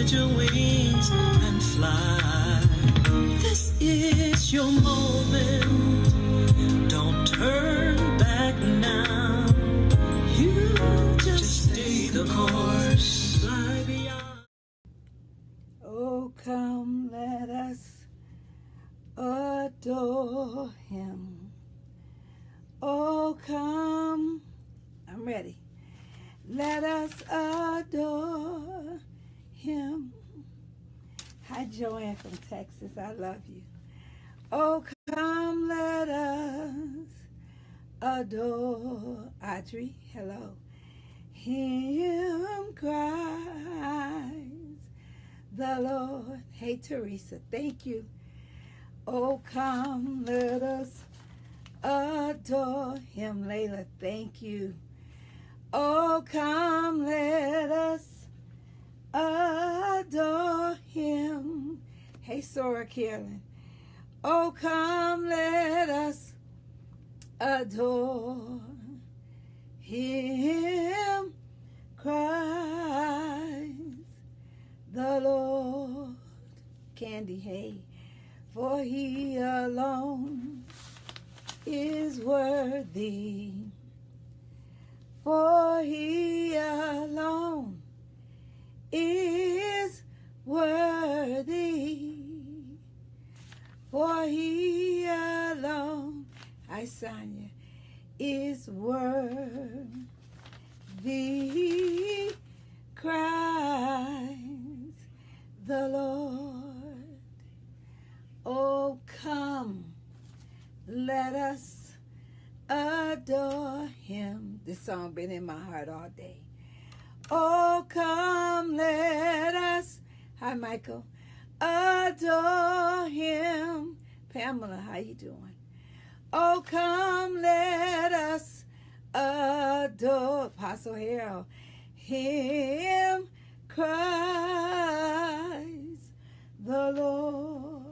spread your wings and fly. This is your moment. Don't turn back now. You just stay the course. Fly beyond. Oh, come, let us adore him. Oh, come, I'm ready. Let us adore him. Hi, Joanne from Texas. I love you. Oh, come, let us adore Audrey. Hello. Him cries the Lord. Hey, Teresa. Thank you. Oh, come, let us adore him. Layla, thank you. Oh, come, let us adore him. Hey, Sora Carolyn. Oh, come, let us adore him. Cries the Lord. Candy, hey. For he alone is worthy. For he alone is worthy. For he alone, hi Sonia, is worthy. Cries the Lord. Oh, come, let us adore him. This song been in my heart all day. Oh, come, let us, hi Michael, adore him. Pamela, how you doing? Oh, come, let us adore Apostle Harold. Him cries the Lord.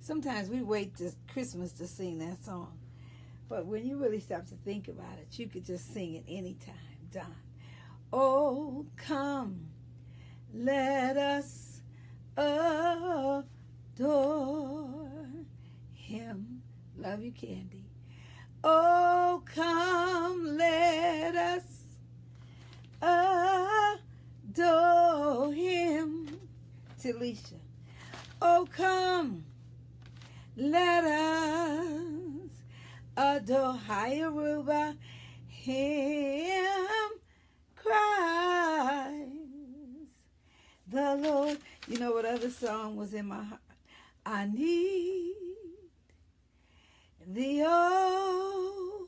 Sometimes we wait till Christmas to sing that song. But when you really stop to think about it, you could just sing it anytime. Don. Oh, come, let us adore him. Love you, Candy. Oh, come, let us adore him. Talisha. Oh, come, let us adore Hi, Aruba. Him cries the Lord. You know what other song was in my heart? I need thee, oh,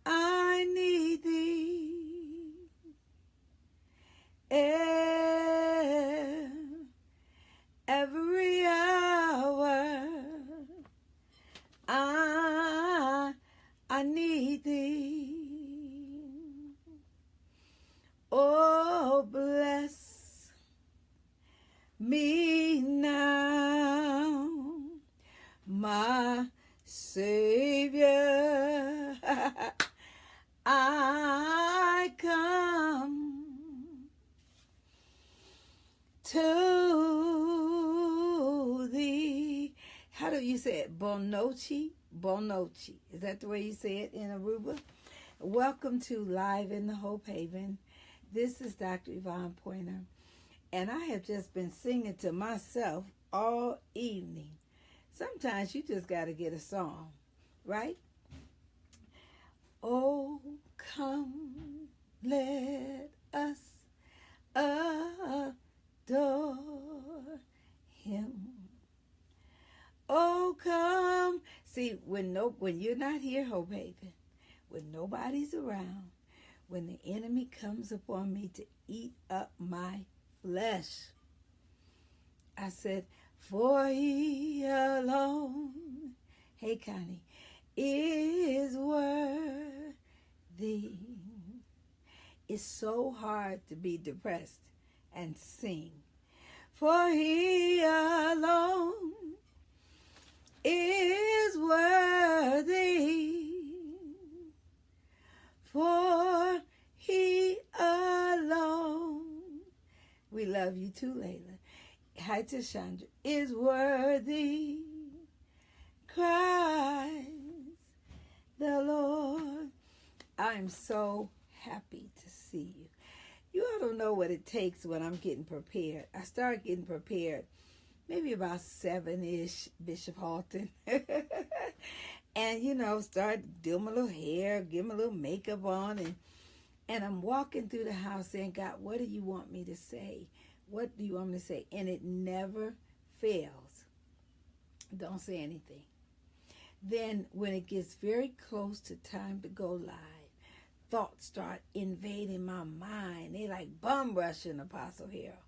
I need thee every hour. I need thee. Oh, bless me now, my Savior. I come to thee. How do you say it? Bonochi? Bonochi. Is that the way you say it in Aruba? Welcome to Live in the Hope Haven. This is Dr. Yvonne Pointer. And I have just been singing to myself all evening. Sometimes you just got to get a song, right? Oh, come, let us adore him. Oh, come. See, when you're not here, Hope Haven, when nobody's around, when the enemy comes upon me to eat up my flesh, I said, for he alone, hey Connie, is worthy. It's so hard to be depressed and sing. For he alone is worthy. For he alone We love you too, Layla. Hi to Chandra. Is worthy, cries the Lord. I'm so happy to see you. You all don't know what it takes when I'm getting prepared. I start getting prepared maybe about 7-ish, Bishop Halton. And, start doing my little hair, get my little makeup on, and I'm walking through the house saying, God, what do you want me to say? What do you want me to say? And it never fails. Don't say anything. Then when it gets very close to time to go live, thoughts start invading my mind. They like bum rushing, Apostle Harold.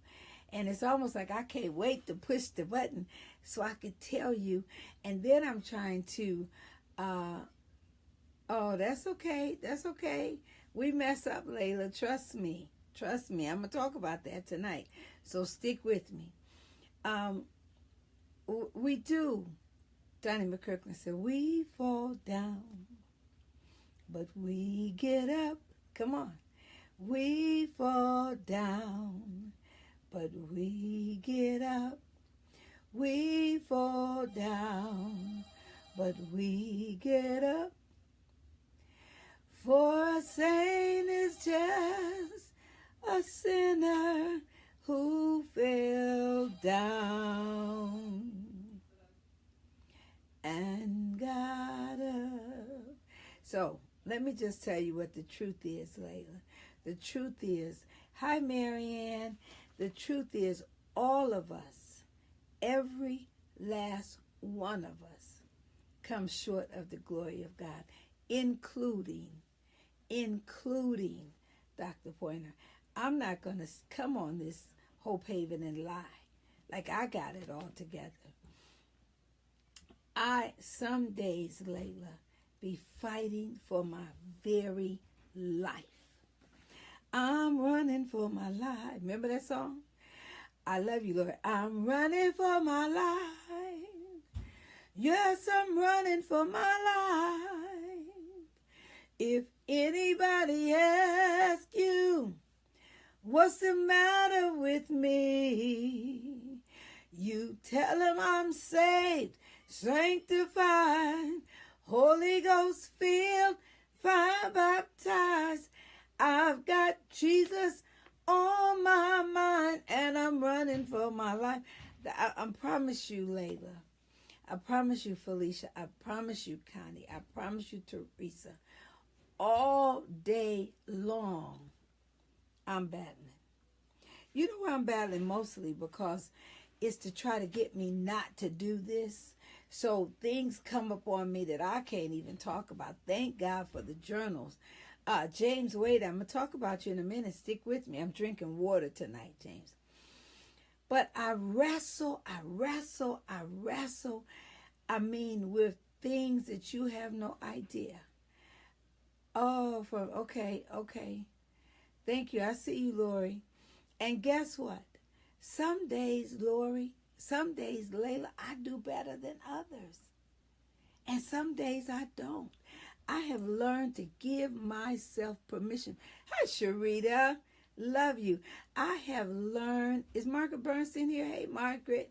And it's almost like I can't wait to push the button so I could tell you. And then I'm trying to, oh, that's okay. That's okay. We mess up, Layla. Trust me. Trust me. I'm going to talk about that tonight. So stick with me. We do. Donnie McKirkland said, we fall down, but we get up. Come on. We fall down, but we get up. We fall down, but we get up. For a saint is just a sinner who fell down and got up. So let me just tell you what the truth is, Layla. The truth is, hi, Marianne. The truth is, all of us, every last one of us, comes short of the glory of God, including Dr. Pointer. I'm not going to come on this Hope Haven and lie like I got it all together. Some days, Layla, be fighting for my very life. I'm running for my life. Remember that song? I love you, Lord. I'm running for my life. Yes, I'm running for my life. If anybody asks you, what's the matter with me? You tell them I'm saved, sanctified, Holy Ghost filled, fire baptized. I've got Jesus on my mind, and I'm running for my life. I promise you, Layla. I promise you, Felicia. I promise you, Connie. I promise you, Teresa. All day long, I'm battling. You know why I'm battling? Mostly because it's to try to get me not to do this. So things come up on me that I can't even talk about. Thank God for the journals. James Wade, I'm going to talk about you in a minute. Stick with me. I'm drinking water tonight, James. But I wrestle. I mean, with things that you have no idea. Oh, okay. Thank you. I see you, Lori. And guess what? Some days, Lori, some days, Layla, I do better than others. And some days I don't. I have learned to give myself permission. Hi, Sharita. Love you. I have learned. Is Margaret Bernstein here? Hey, Margaret.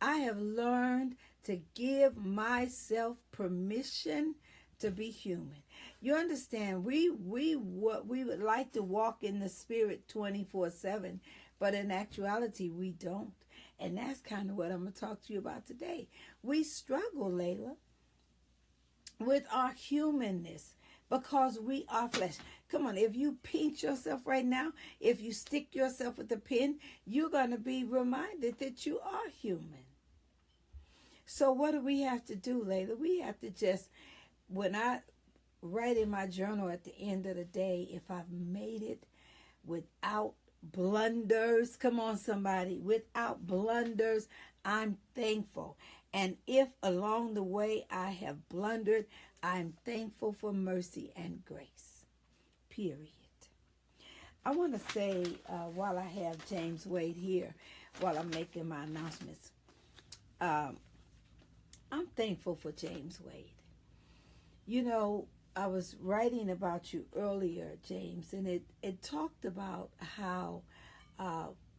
I have learned to give myself permission to be human. You understand, we would like to walk in the spirit 24/7, but in actuality we don't. And that's kind of what I'm going to talk to you about today. We struggle, Layla, with our humanness because we are flesh. Come on, if you pinch yourself right now, if you stick yourself with a pin, you're going to be reminded that you are human. So what do we have to do, Layla? We have to just, when I write in my journal at the end of the day, if I've made it without blunders, come on somebody, without blunders, I'm thankful. And if along the way I have blundered, I'm thankful for mercy and grace, period. I want to say, while I have James Wade here, while I'm making my announcements, I'm thankful for James Wade. You know, I was writing about you earlier, James, and it talked about how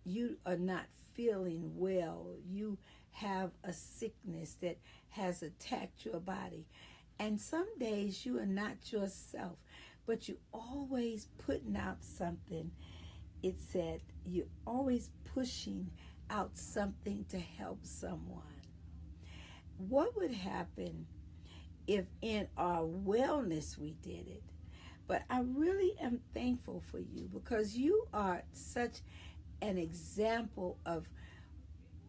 you are not feeling well, you have a sickness that has attacked your body, and some days you are not yourself, but you always putting out something. It said you're always pushing out something to help someone. What would happen if in our wellness we did it? But I really am thankful for you, because you are such an example of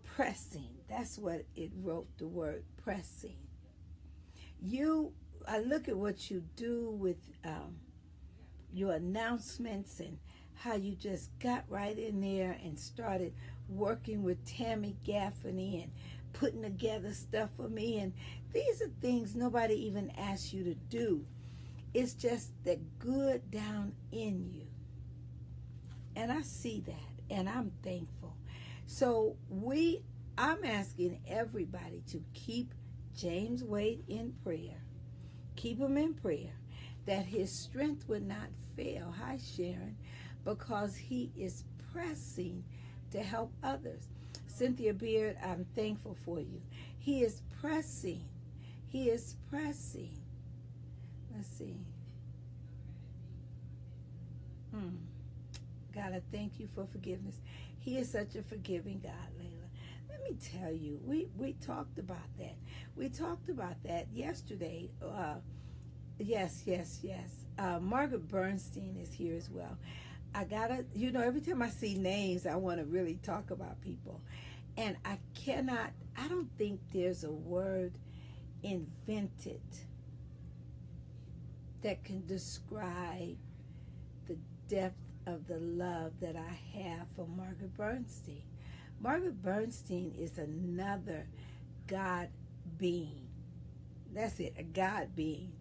pressing. That's what it wrote, the word pressing. I look at what you do with your announcements, and how you just got right in there and started working with Tammy Gaffney and putting together stuff for me. And these are things nobody even asks you to do. It's just the good down in you. And I see that, and I'm thankful. So I'm asking everybody to keep James Wade in prayer. Keep him in prayer, that his strength would not fail. Hi, Sharon. Because he is pressing to help others. Cynthia Beard, I'm thankful for you. He is pressing. He is pressing. Let's see. God, I thank you for forgiveness. He is such a forgiving God, Layla. Let me tell you, we talked about that. We talked about that yesterday. Yes. Margaret Bernstein is here as well. I gotta, every time I see names, I want to really talk about people. And I don't think there's a word invented that can describe the depth of the love that I have for Margaret Bernstein. Margaret Bernstein is another God being. That's it, a God being.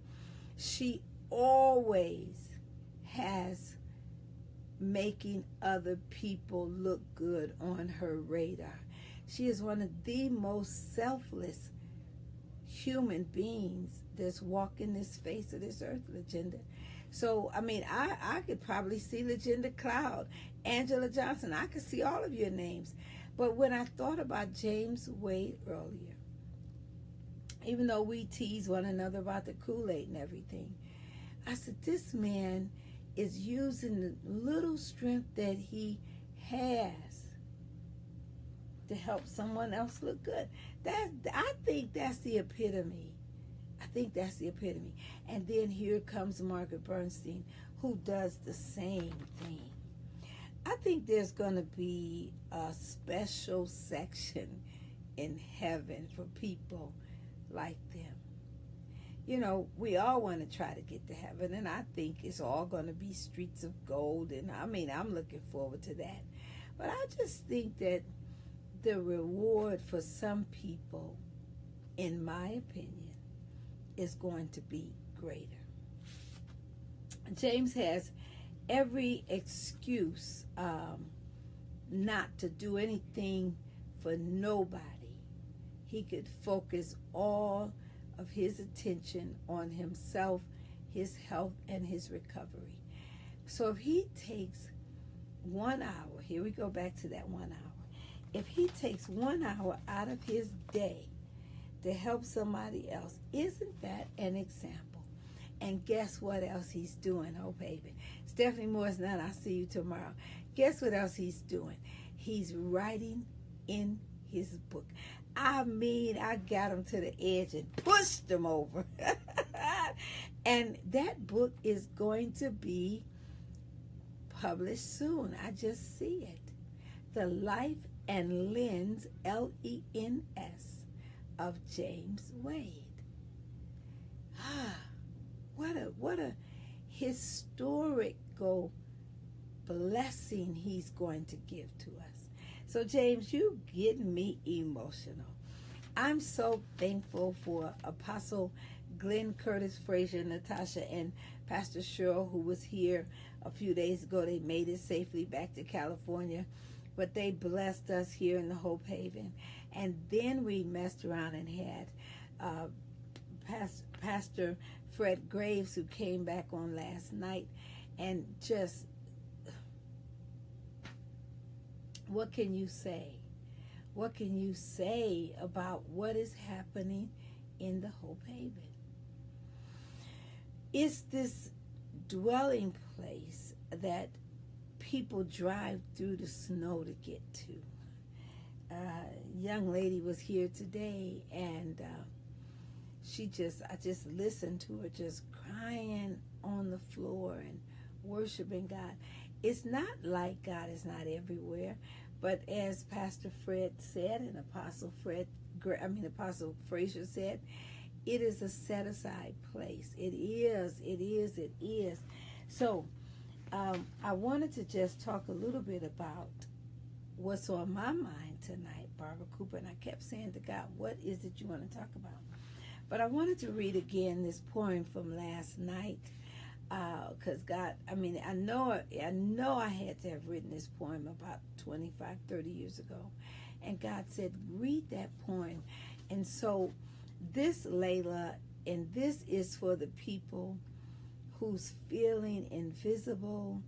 She always has making other people look good on her radar. She is one of the most selfless human beings that's walking this face of this earth, Legenda. So, I could probably see Legenda Cloud, Angela Johnson. I could see all of your names. But when I thought about James Wade earlier, even though we tease one another about the Kool-Aid and everything, I said, this man is using the little strength that he has to help someone else look good. I think that's the epitome. And then here comes Margaret Bernstein, who does the same thing. I think there's going to be a special section in heaven for people like them. We all want to try to get to heaven, and I think it's all going to be streets of gold, and I'm looking forward to that. But I just think that the reward for some people, in my opinion, is going to be greater. James has every excuse not to do anything for nobody. He could focus all of his attention on himself, his health, and his recovery. So if he takes 1 hour, here we go back to that 1 hour. If he takes 1 hour out of his day to help somebody else, isn't that an example? And guess what else he's doing, Hope Haven? Stephanie Moore's not, I'll see you tomorrow. Guess what else he's doing? He's writing in his book. I got him to the edge and pushed him over. And that book is going to be published soon. I just see it. The Life and Lens, Lens, of James Wade. What a historical blessing he's going to give to us. So James, you getting me emotional. I'm so thankful for Apostle Glenn Curtis Frazier, Natasha, and Pastor Cheryl, who was here a few days ago. They made it safely back to California, but they blessed us here in the Hope Haven. And then we messed around and had Pastor Fred Graves, who came back on last night, and just what can you say? What can you say about what is happening in the Hope Haven? It's this dwelling place that people drive through the snow to get to. A young lady was here today, and I just listened to her just crying on the floor and worshiping God. It's not like God is not everywhere, but as Pastor Fred said, and Apostle Frazier said, it is a set-aside place. It is. So, I wanted to just talk a little bit about what's on my mind tonight, Barbara Cooper, and I kept saying to God, what is it you want to talk about? But I wanted to read again this poem from last night, because God, I know I had to have written this poem about 25, 30 years ago, and God said, read that poem. And so this, Layla, and this is for the people who's feeling invisible,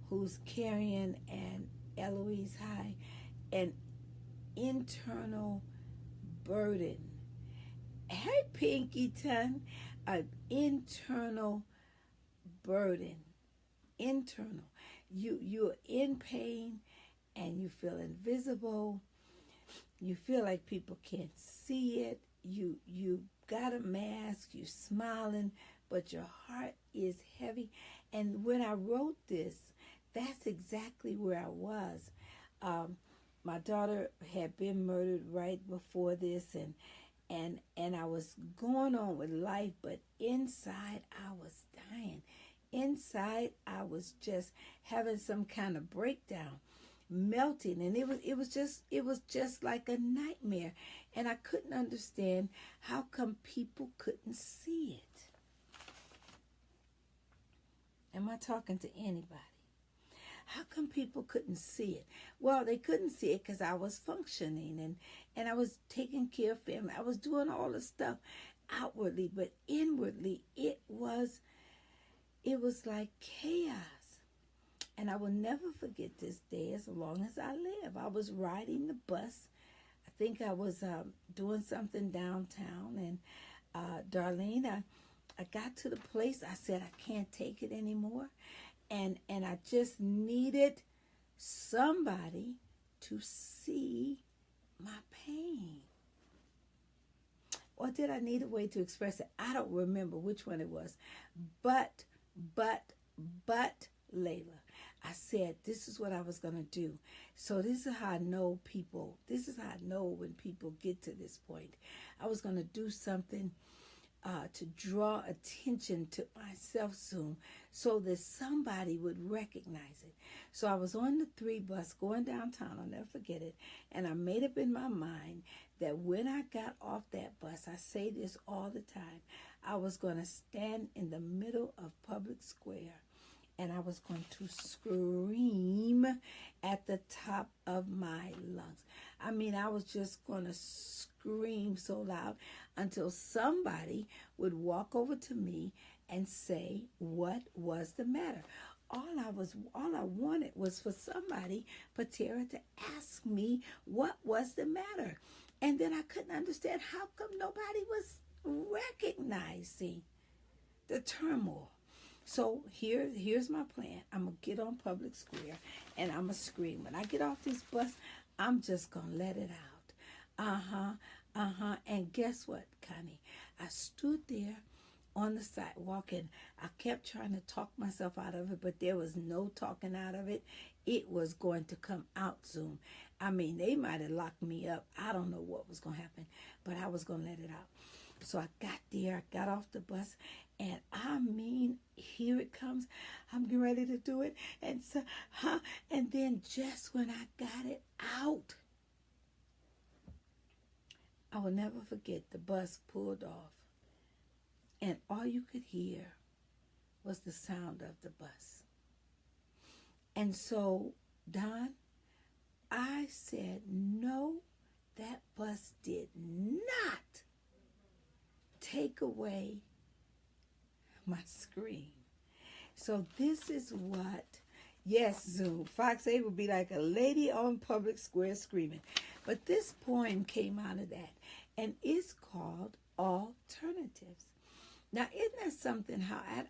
who's carrying an Eloise High, an internal burden. Hey, Pinkyton, an internal burden. Internal. You're in pain and you feel invisible. You feel like people can't see it. You got a mask, you're smiling, but your heart is heavy. And when I wrote this, that's exactly where I was. My daughter had been murdered right before this, and I was going on with life, but inside I was dying. Inside I was just having some kind of breakdown, melting, and it was just like a nightmare, and I couldn't understand how come people couldn't see it. Am I talking to anybody? How come people couldn't see it? Well, they couldn't see it because I was functioning and I was taking care of family. I was doing all the stuff outwardly, but inwardly it was like chaos. And I will never forget this day as long as I live. I was riding the bus. I think I was doing something downtown, and Darlene, I got to the place. I said, I can't take it anymore. And I just needed somebody to see my pain. Or did I need a way to express it? I don't remember which one it was. But, Layla, I said, this is what I was going to do. So this is how I know people, this is how I know when people get to this point. I was going to do something to draw attention to myself soon so that somebody would recognize it. So I was on the 3 bus going downtown, I'll never forget it, and I made up in my mind that when I got off that bus, I say this all the time, I was going to stand in the middle of Public Square and I was going to scream at the top of my lungs. I mean, I was just going to scream so loud until somebody would walk over to me and say, what was the matter? All I wanted was for somebody, Patera, to ask me what was the matter. And then I couldn't understand how come nobody was recognizing the turmoil. So here's my plan. I'm going to get on Public Square and I'm going to scream. When I get off this bus, I'm just going to let it out. And guess what, Connie? I stood there on the sidewalk and I kept trying to talk myself out of it, but there was no talking out of it. It was going to come out soon. I mean, they might have locked me up. I don't know what was going to happen, but I was going to let it out. So I got there, I got off the bus, and I mean, here it comes. I'm getting ready to do it. And so, and then just when I got it out, I will never forget, the bus pulled off. And all you could hear was the sound of the bus. And so, Don, I said, no, that bus did not take away my scream. So this is what Yes, Zoom. Fox 8 would be like a lady on public square screaming. But this poem came out of that, and it's called Alternatives. Now, isn't that something how I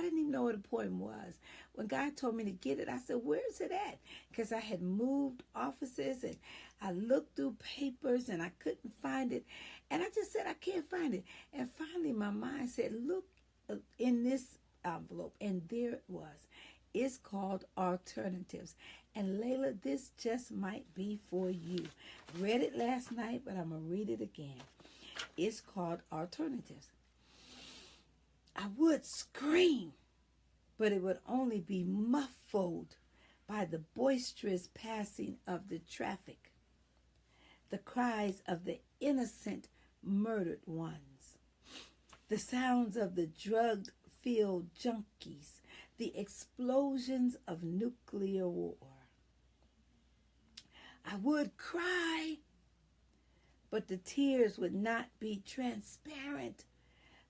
didn't even know what a poem was. When God told me to get it, I said, where's it at? Because I had moved offices, and I looked through papers, and I couldn't find it. And I just said, I can't find it. And finally, my mind said, look in this envelope, and there it was. It's called Alternatives. And Layla, this just might be for you. Read it last night, but I'm going to read it again. It's called Alternatives. I would scream, but it would only be muffled by the boisterous passing of the traffic, the cries of the innocent murdered ones, the sounds of the drug-filled junkies, the explosions of nuclear war. I would cry, but the tears would not be transparent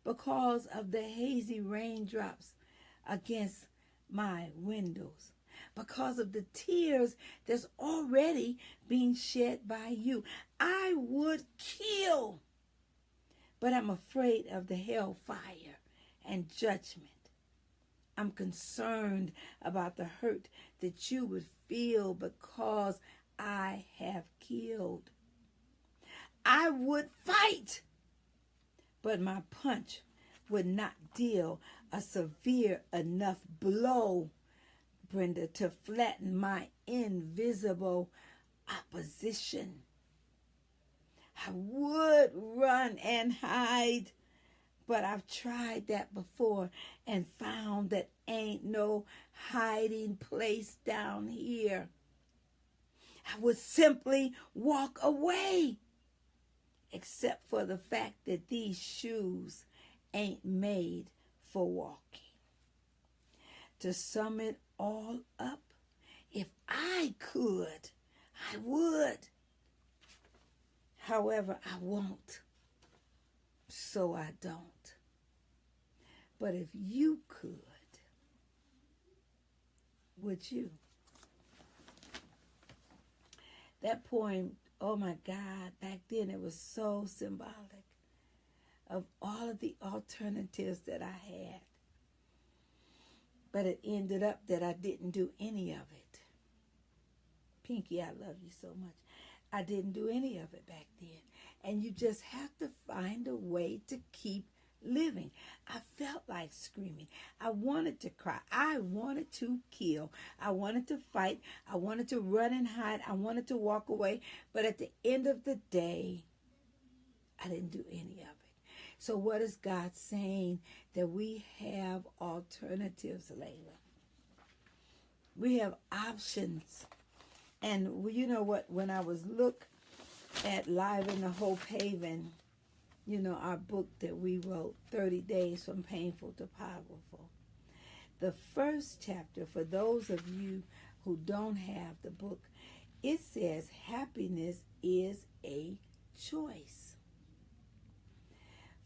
because of the hazy raindrops against my windows, because of the tears that's already being shed by you. I would kill, but I'm afraid of the hellfire and judgment. I'm concerned about the hurt that you would feel because I have killed. I would fight, but my punch would not deal a severe enough blow, Brenda, to flatten my invisible opposition. I would run and hide, but I've tried that before and found that ain't no hiding place down here. I would simply walk away, except for the fact that these shoes ain't made for walking. To sum it all up, if I could, I would. However, I won't, so I don't. But if you could, would you? That poem, oh my God, back then it was so symbolic of all of the alternatives that I had. But it ended up that I didn't do any of it. Pinky, I love you so much. I didn't do any of it back then. And you just have to find a way to keep living. I felt like screaming. I wanted to cry. I wanted to kill. I wanted to fight. I wanted to run and hide. I wanted to walk away. But at the end of the day, I didn't do any of it. So what is God saying? That we have alternatives, Layla. We have options. And you know what? When I was look at Live in the Hope Haven, you know, our book that we wrote, 30 Days from Painful to Powerful. The first chapter, for those of you who don't have the book, it says happiness is a choice.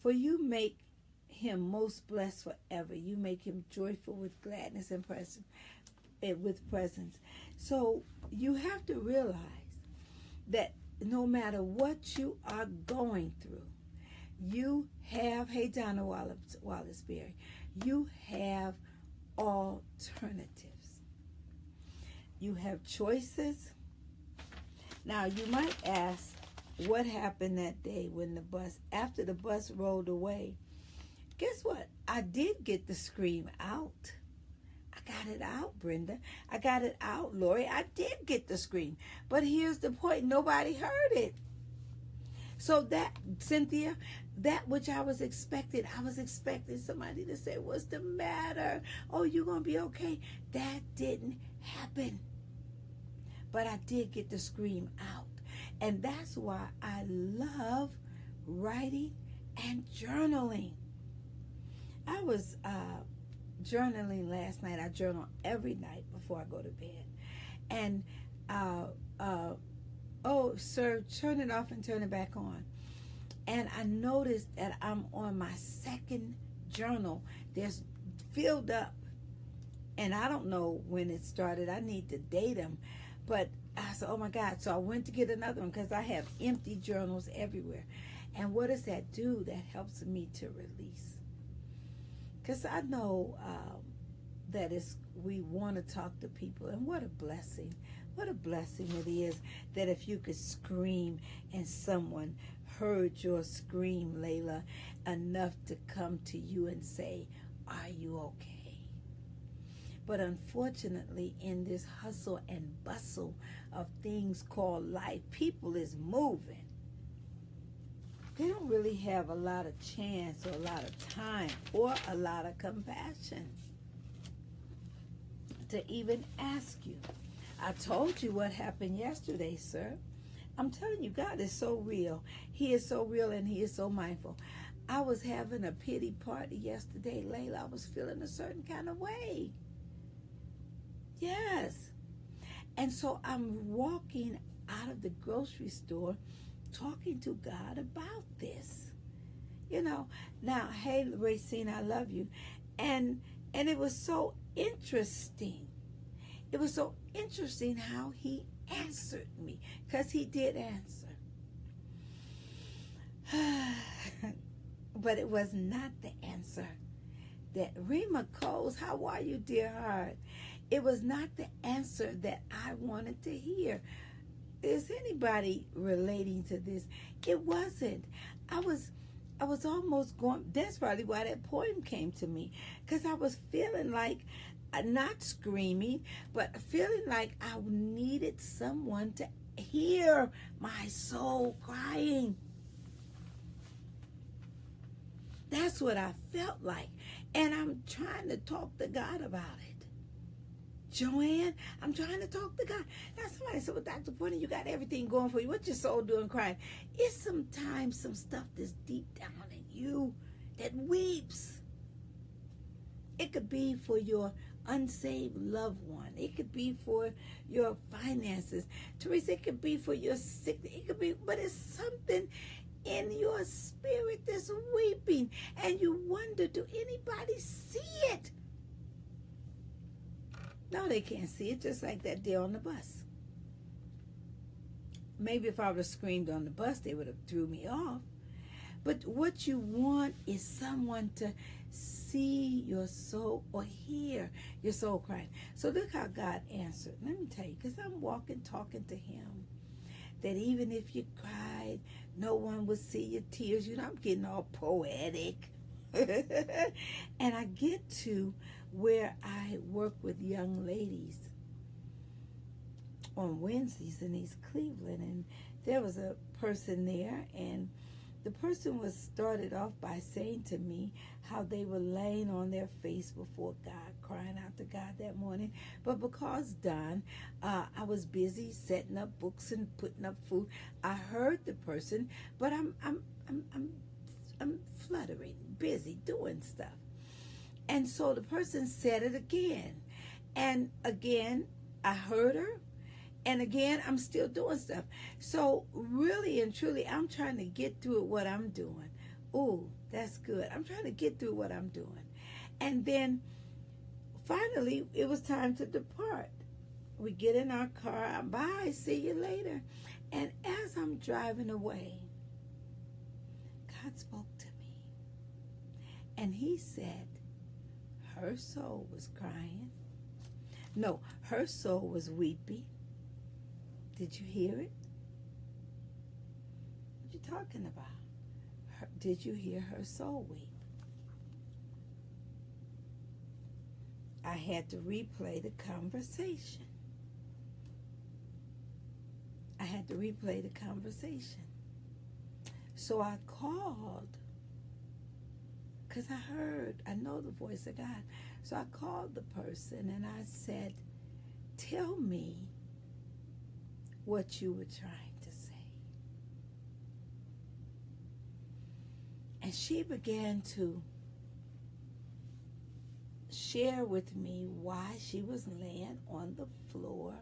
For you make him most blessed forever. You make him joyful with gladness and with presence. So you have to realize that no matter what you are going through, you have, hey Donna Wallace-Berry, you have alternatives. You have choices. Now you might ask, what happened that day when after the bus rolled away? Guess what? I did get the scream out. I got it out, Brenda. I got it out, Lori. I did get the scream. But here's the point. Nobody heard it. So that, Cynthia, that which I was expecting somebody to say, what's the matter? Oh, you're going to be okay. That didn't happen. But I did get the scream out. And that's why I love writing and journaling. I was journaling last night. I journal every night before I go to bed. And, oh, sir, turn it off and turn it back on. And I noticed that I'm on my second journal. There's filled up. And I don't know when it started. I need to date him. But I said, oh my God. So I went to get another one because I have empty journals everywhere. And what does that do? That helps me to release. Because I know that we want to talk to people. And what a blessing. What a blessing it is that if you could scream and someone heard your scream, Layla, enough to come to you and say, are you okay? But unfortunately, in this hustle and bustle of things called life, people is moving. They don't really have a lot of chance or a lot of time or a lot of compassion to even ask you. I told you what happened yesterday, sir. I'm telling you, God is so real. He is so real and he is so mindful. I was having a pity party yesterday, Layla. I was feeling a certain kind of way. Yes. And so I'm walking out of the grocery store talking to God about this. You know, now, hey, Racine, I love you. And it was so interesting. It was so interesting how he answered me, because he did answer. But it was not the answer that Rima Coles, how are you, dear heart? It was not the answer that I wanted to hear. Is anybody relating to this? It wasn't. I was almost going. That's probably why that poem came to me, because I was feeling like, not screaming, but feeling like I needed someone to hear my soul crying. That's what I felt like. And I'm trying to talk to God about it. Joanne, I'm trying to talk to God. Now somebody said, well, Dr. Pointer, you got everything going for you. What's your soul doing crying? It's sometimes some stuff that's deep down in you that weeps. It could be for your unsaved loved one. It could be for your finances. Teresa, it could be for your sickness. It could be, but it's something in your spirit that's weeping. And you wonder, do anybody see it? No, they can't see it, just like that day on the bus. Maybe if I would have screamed on the bus, they would have threw me off. But what you want is someone to see your soul or hear your soul crying. So look how God answered. Let me tell you, because I'm walking, talking to him, that even if you cried, no one would see your tears. You know, I'm getting all poetic. And I get to where I work with young ladies on Wednesdays in East Cleveland, and there was a person there, and the person was started off by saying to me how they were laying on their face before God, crying out to God that morning. But because Don, I was busy setting up books and putting up food, I heard the person, but I'm fluttering, busy doing stuff. And so the person said it again. And again, I heard her. And again, I'm still doing stuff. So really and truly, I'm trying to get through what I'm doing. Ooh, that's good. I'm trying to get through what I'm doing. And then finally, it was time to depart. We get in our car. Bye, see you later. And as I'm driving away, God spoke to me. And he said, her soul was crying. No, her soul was weeping. Did you hear it? What you talking about? Did you hear her soul weep? I had to replay the conversation. So I called, because I know the voice of God. So I called the person and I said, tell me what you were trying to say. And she began to share with me why she was laying on the floor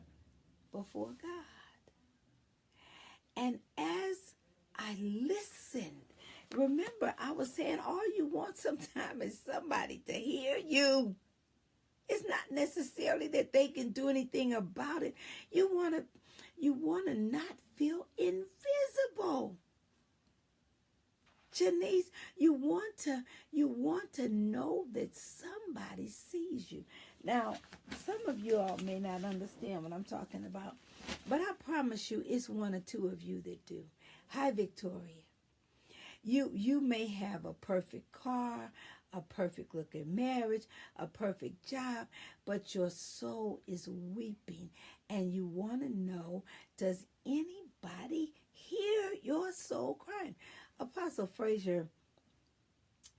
before God. And as I listened, remember I was saying all you want sometimes is somebody to hear you. It's not necessarily that they can do anything about it. You want to not feel invisible. Janice, you want to know that somebody sees you. Now, some of you all may not understand what I'm talking about, but I promise you it's one or two of you that do. Hi, Victoria. You may have a perfect car, a perfect looking marriage, a perfect job, but your soul is weeping, and you want to know, does anybody hear your soul crying? Apostle Frazier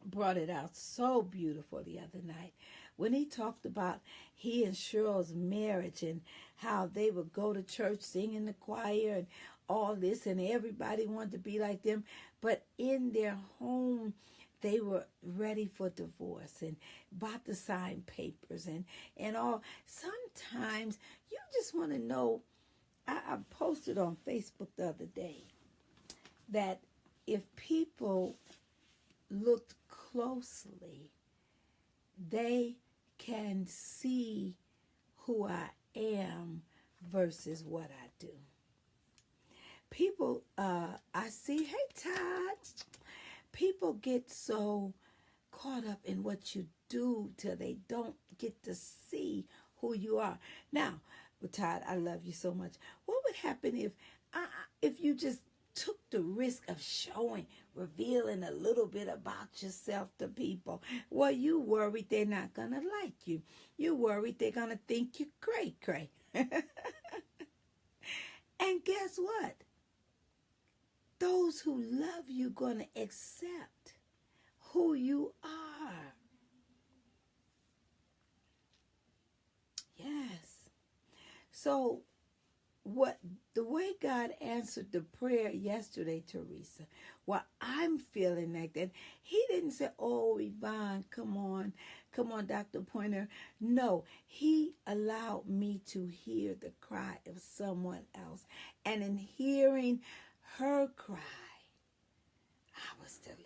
brought it out so beautiful the other night when he talked about he and Cheryl's marriage and how they would go to church, sing in the choir and all this, and everybody wanted to be like them. But in their home, they were ready for divorce and about to sign papers and all. Sometimes you just want to know. I posted on Facebook the other day that if people looked closely, they can see who I am versus what I do. People, I see, hey Todd, people get so caught up in what you do till they don't get to see who you are. Now, Todd, I love you so much. What would happen if you just took the risk of revealing a little bit about yourself to people? Well, you worried they're not going to like you. You worried they're going to think you're cray-cray. And guess what? Those who love you going to accept who you are. Yes. So the way God answered the prayer yesterday, Teresa, well, I'm feeling like that. He didn't say, oh, Yvonne, come on, Dr. Pointer. No, he allowed me to hear the cry of someone else. And in hearing her cry, I was delivered.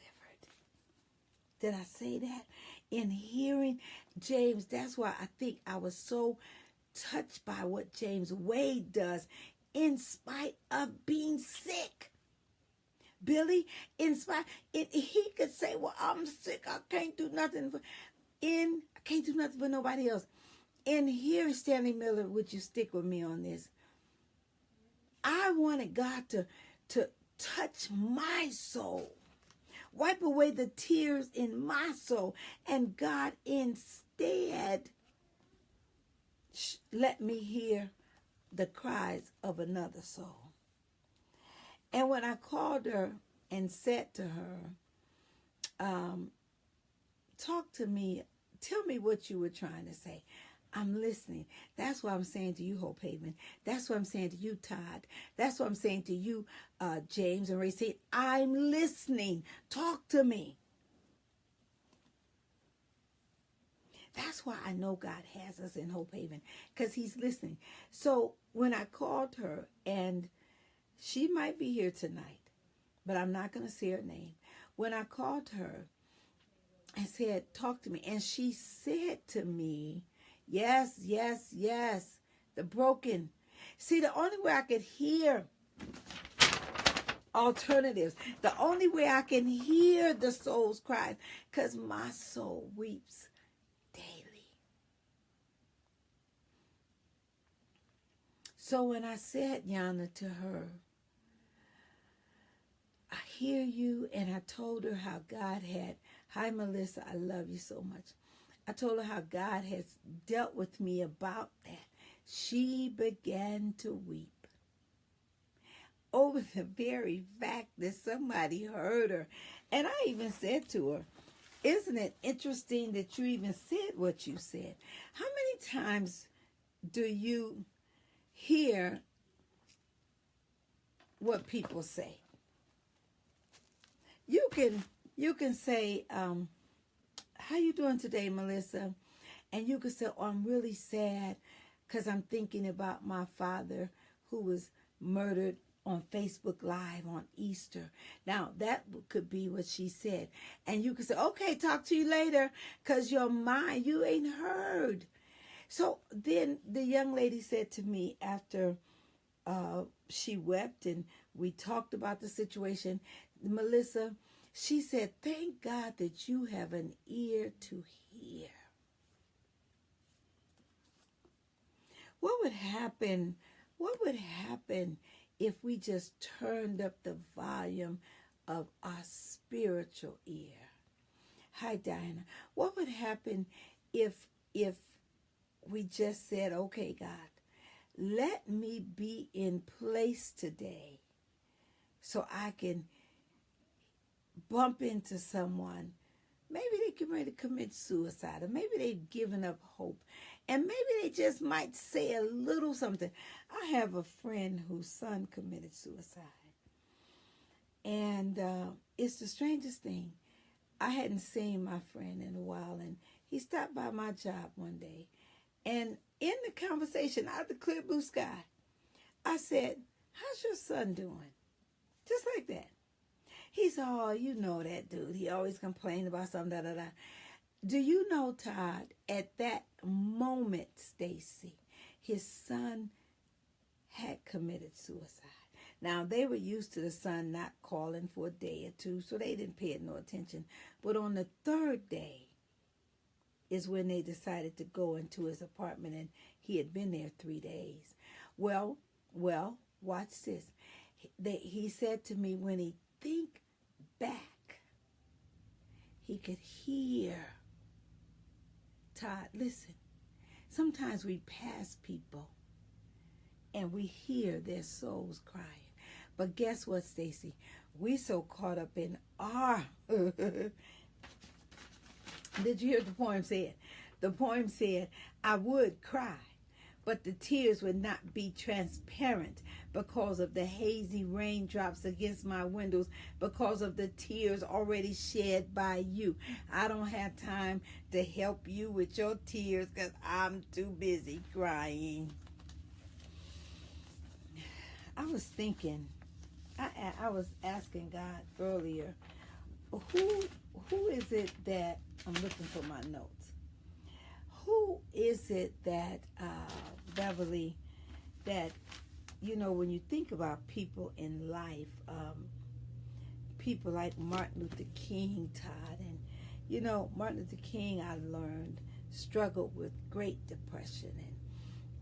Did I say that? In hearing James, that's why I think I was so touched by what James Wade does in spite of being sick. Billy, in spite, he could say, well, I'm sick. I can't do nothing for nobody else. In hearing Stanley Miller, would you stick with me on this? I wanted God to touch my soul, wipe away the tears in my soul, and God instead let me hear the cries of another soul. And when I called her and said to her, talk to me, tell me what you were trying to say. I'm listening. That's what I'm saying to you, Hope Haven. That's what I'm saying to you, Todd. That's what I'm saying to you, James and Ray. Say, I'm listening. Talk to me. That's why I know God has us in Hope Haven, because he's listening. So when I called her, and she might be here tonight, but I'm not going to say her name. When I called her, I said, talk to me. And she said to me, yes, yes, yes, the broken. See, the only way I could hear alternatives, the only way I can hear the soul's cries, because my soul weeps daily. So when I said, Yana, to her, I hear you, and I told her how God had, hi Melissa, I love you so much. I told her how God has dealt with me about that. She began to weep over the very fact that somebody heard her. And I even said to her, isn't it interesting that you even said what you said? How many times do you hear what people say? You can say, how you doing today, Melissa? And you can say, oh, I'm really sad because I'm thinking about my father who was murdered on Facebook Live on Easter. Now, that could be what she said. And you could say, okay, talk to you later, because your mind, you ain't heard So then the young lady said to me after she wept and we talked about the situation, Melissa, she said, thank God that you have an ear to hear. What would happen? What would happen if we just turned up the volume of our spiritual ear? Hi, Diana. What would happen if we just said, okay, God, let me be in place today so I can bump into someone. Maybe they get ready to commit suicide, or maybe they've given up hope, and maybe they just might say a little something. I have a friend whose son committed suicide, and it's the strangest thing. I hadn't seen my friend in a while, and he stopped by my job one day, and in the conversation, out of the clear blue sky, I said, how's your son doing? Just like that. He said, oh, you know that dude. He always complained about something, da-da-da. Do you know, Todd, at that moment, Stacy, his son had committed suicide. Now, they were used to the son not calling for a day or two, so they didn't pay it no attention. But on the third day is when they decided to go into his apartment, and he had been there 3 days. Well, watch this. He said to me, when he think back, he could hear. Todd, listen. Sometimes we pass people and we hear their souls crying. But guess what, Stacy? We so caught up in our... Did you hear what the poem said? The poem said, I would cry, but the tears would not be transparent because of the hazy raindrops against my windows, because of the tears already shed by you. I don't have time to help you with your tears because I'm too busy crying. I was thinking, I was asking God earlier, who is it that, I'm looking for my notes, who is it that, Beverly, that, you know, when you think about people in life, people like Martin Luther King, Todd, and, you know, Martin Luther King, I learned, struggled with Great Depression,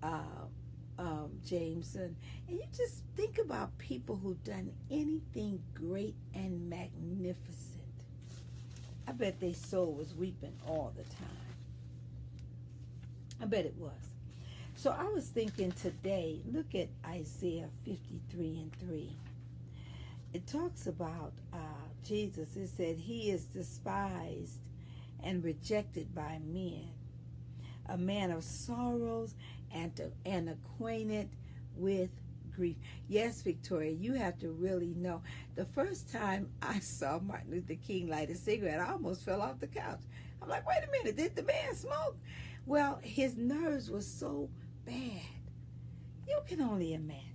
and James, and you just think about people who've done anything great and magnificent. I bet their soul was weeping all the time. I bet it was. So I was thinking today, look at Isaiah 53:3. It talks about Jesus. It said, he is despised and rejected by men, a man of sorrows and acquainted with grief. Yes, Victoria, you have to really know. The first time I saw Martin Luther King light a cigarette, I almost fell off the couch. I'm like, wait a minute, did the man smoke? Well, his nerves were so bad. You can only imagine.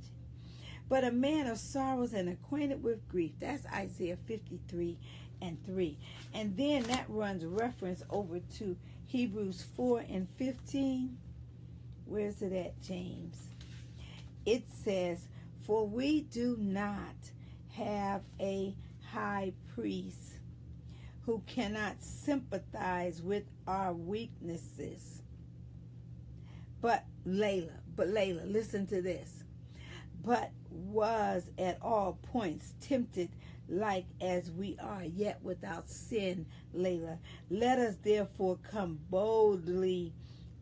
But a man of sorrows and acquainted with grief. That's Isaiah 53:3. And then that runs reference over to Hebrews 4:15. Where's it at, James? It says, for we do not have a high priest who cannot sympathize with our weaknesses. But Layla, listen to this. But was at all points tempted like as we are, yet without sin, Layla. Let us therefore come boldly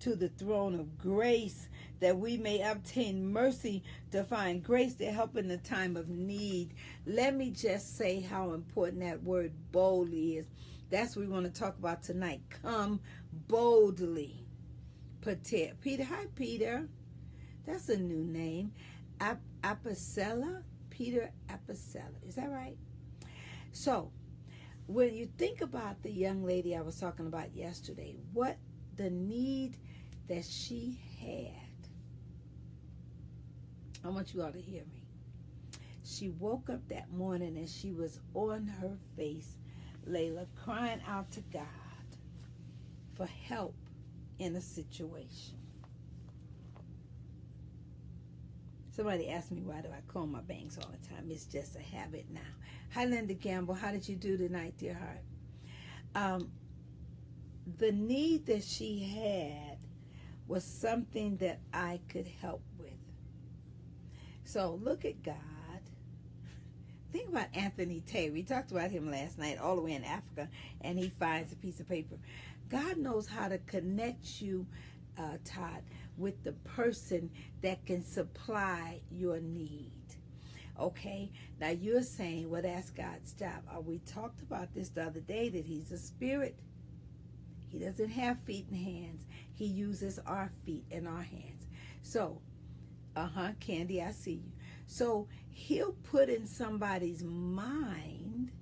to the throne of grace, that we may obtain mercy to find grace to help in the time of need. Let me just say how important that word boldly is. That's what we want to talk about tonight. Come boldly. Peter, hi Peter. That's a new name. Apicella? Peter Apicella. Is that right? So, when you think about the young lady I was talking about yesterday, what the need that she had, I want you all to hear me. She woke up that morning and she was on her face, Layla, crying out to God for help in a situation. Somebody asked me, why do I comb my bangs all the time? It's just a habit now. Hi, Linda Gamble. How did you do tonight, dear heart? The need that she had was something that I could help with. So look at God. Think about Anthony Taylor. We talked about him last night, all the way in Africa, and he finds a piece of paper. God knows how to connect you, Todd, with the person that can supply your need. Okay? Now you're saying, well, that's God's job. We talked about this the other day, that he's a spirit. He doesn't have feet and hands. He uses our feet and our hands. So, Candy, I see you. So he'll put in somebody's mind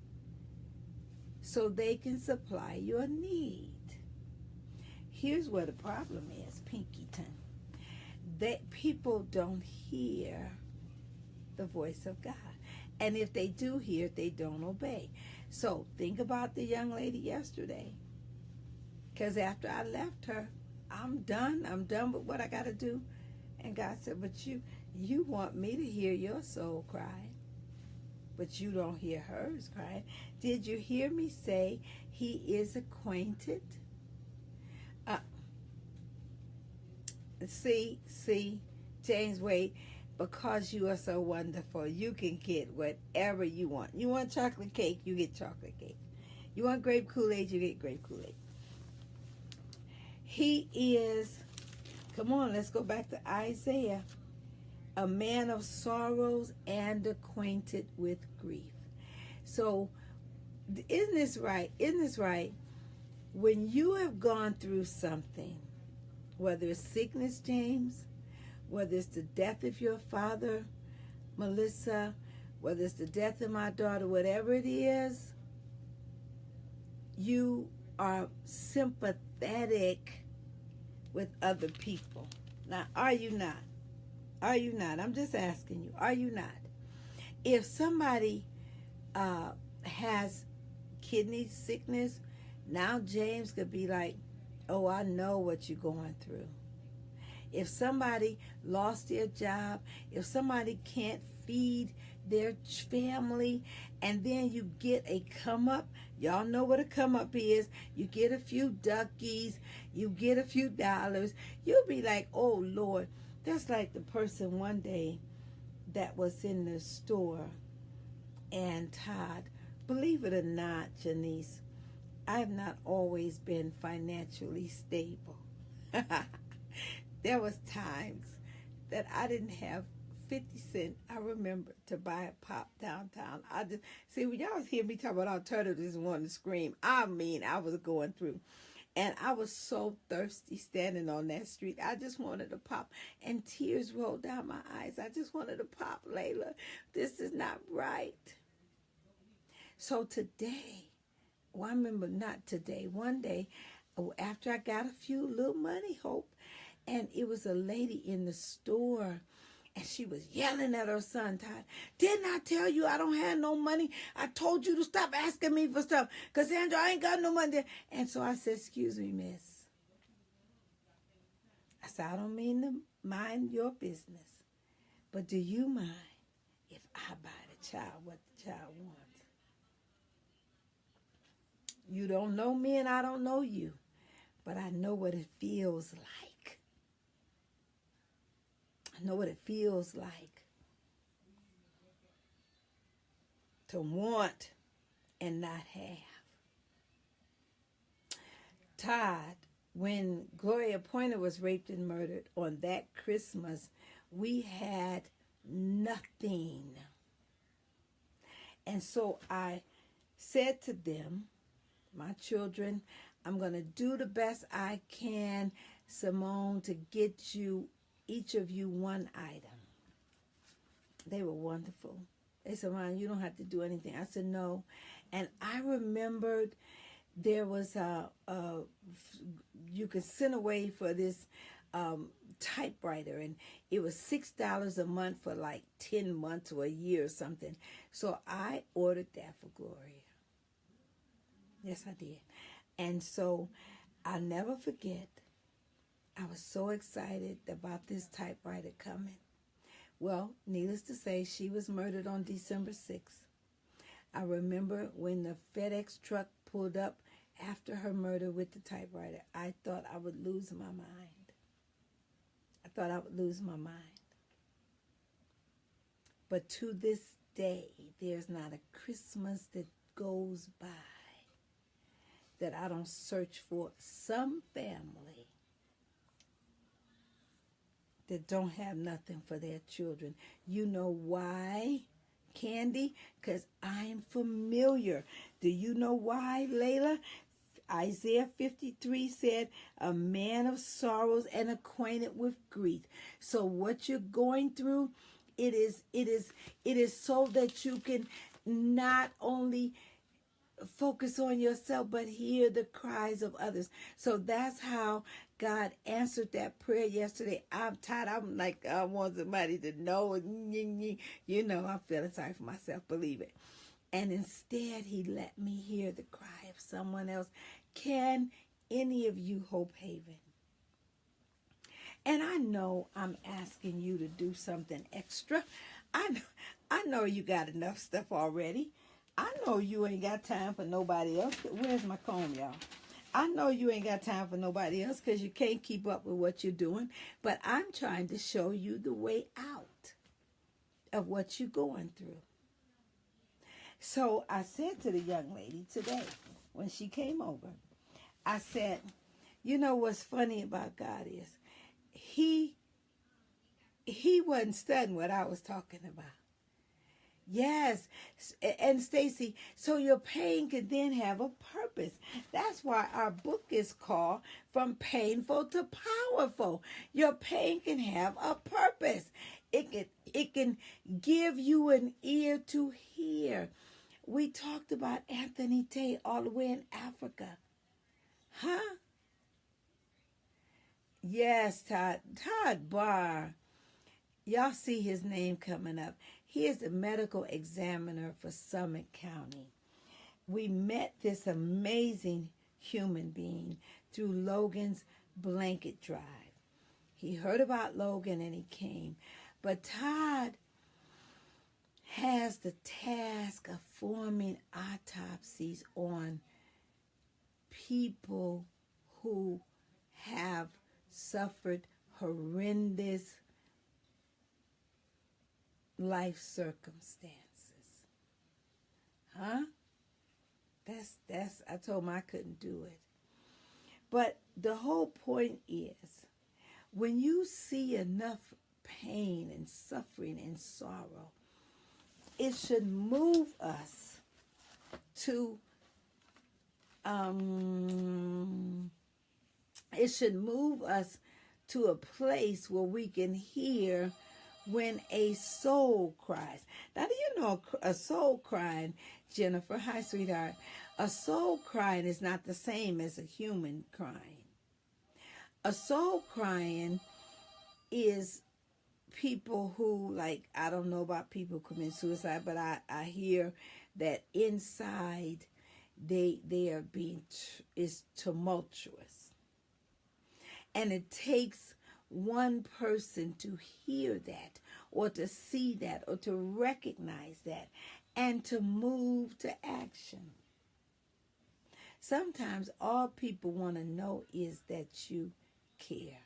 so they can supply your need. Here's where the problem is, Pinkyton. That people don't hear the voice of God. And if they do hear it, they don't obey. So think about the young lady yesterday. Because after I left her, I'm done with what I got to do. And God said, but you want me to hear your soul cry, but you don't hear hers cry. Did you hear me say he is acquainted? See, James Wade, because you are so wonderful, you can get whatever you want. You want chocolate cake, you get chocolate cake. You want grape Kool-Aid, you get grape Kool-Aid. He is, come on, let's go back to Isaiah, a man of sorrows and acquainted with grief. So, isn't this right? Isn't this right? When you have gone through something, whether it's sickness, James, whether it's the death of your father, Melissa, whether it's the death of my daughter, whatever it is, you are sympathetic with other people. Now, are you not? Are you not? I'm just asking you, are you not? If somebody has kidney sickness, now James could be like, oh, I know what you're going through. If somebody lost their job, if somebody can't feed their family, and then you get a come up, y'all know what a come up is. You get a few duckies, you get a few dollars, you'll be like, oh Lord. That's like the person one day that was in the store, and Todd, believe it or not, Janice, I have not always been financially stable. There was times that I didn't have 50 cents, I remember, to buy a pop downtown. I just, see, when y'all hear me talk about alternatives and wanting to scream, I mean, I was going through. And I was so thirsty standing on that street. I just wanted to pop. And tears rolled down my eyes. I just wanted to pop, Layla. This is not right. So today, well, I remember not today, one day, after I got a few little money, Hope, and it was a lady in the store, and she was yelling at her son, Todd, didn't I tell you I don't have no money? I told you to stop asking me for stuff, because, Andrew, I ain't got no money. And so I said, excuse me, miss. I said, I don't mean to mind your business, but do you mind if I buy the child what the child wants? You don't know me and I don't know you, but I know what it feels like. I know what it feels like to want and not have. Todd, when Gloria Pointer was raped and murdered on that Christmas, we had nothing. And so I said to them, my children, I'm going to do the best I can, Simone, to get you, each of you, one item. They were wonderful. They said, Ron, you don't have to do anything. I said, no. And I remembered there was you could send away for this typewriter, and it was $6 a month for like 10 months or a year or something. So I ordered that for Gloria. Yes, I did. And so I'll never forget, I was so excited about this typewriter coming. Well, needless to say, she was murdered on December 6th. I remember when the FedEx truck pulled up after her murder with the typewriter, I thought I would lose my mind. I thought I would lose my mind. But to this day, there's not a Christmas that goes by that I don't search for some family that don't have nothing for their children. You know why, Candy? Because I'm familiar. Do you know why, Layla? Isaiah 53 said, a man of sorrows and acquainted with grief. So what you're going through, it is so that you can not only focus on yourself, but hear the cries of others. So that's how God answered that prayer yesterday. I'm tired. I'm like, I want somebody to know. You know, I'm feeling sorry for myself, believe it. And instead, he let me hear the cry of someone else. Can any of you, Hope Haven? And I know I'm asking you to do something extra. I know you got enough stuff already. I know you ain't got time for nobody else. Where's my comb, y'all? I know you ain't got time for nobody else because you can't keep up with what you're doing. But I'm trying to show you the way out of what you're going through. So I said to the young lady today when she came over, I said, you know what's funny about God is he wasn't studying what I was talking about. Yes, and Stacy, so your pain could then have a purpose. That's why our book is called From Painful to Powerful. Your pain can have a purpose. It can give you an ear to hear. We talked about Anthony Tate all the way in Africa. Huh? Yes, Todd Barr. Y'all see his name coming up. He is the medical examiner for Summit County. We met this amazing human being through Logan's blanket drive. He heard about Logan and he came. But Todd has the task of forming autopsies on people who have suffered horrendous life circumstances. Huh? That's I told him I couldn't do it. But the whole point is when you see enough pain and suffering and sorrow, it should move us to a place where we can hear when a soul cries. Now, do you know a soul crying, Jennifer? Hi, sweetheart. A soul crying is not the same as a human crying. A soul crying is people who, like, I don't know about people who commit suicide, but I hear that inside they are being, is tumultuous. And it takes one person to hear that or to see that or to recognize that and to move to action. Sometimes all people want to know is that you care.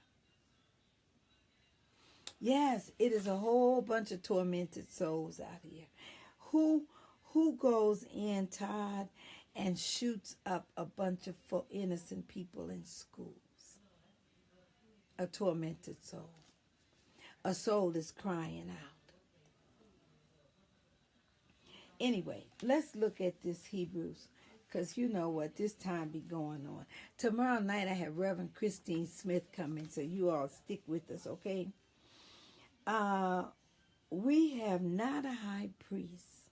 Yes, it is a whole bunch of tormented souls out here. Who goes in, Todd, and shoots up a bunch of innocent people in schools? A tormented soul. A soul is crying out. Anyway, let's look at this Hebrews, because you know what, this time be going on. Tomorrow night I have Reverend Christine Smith coming, so you all stick with us, okay? We have not a high priest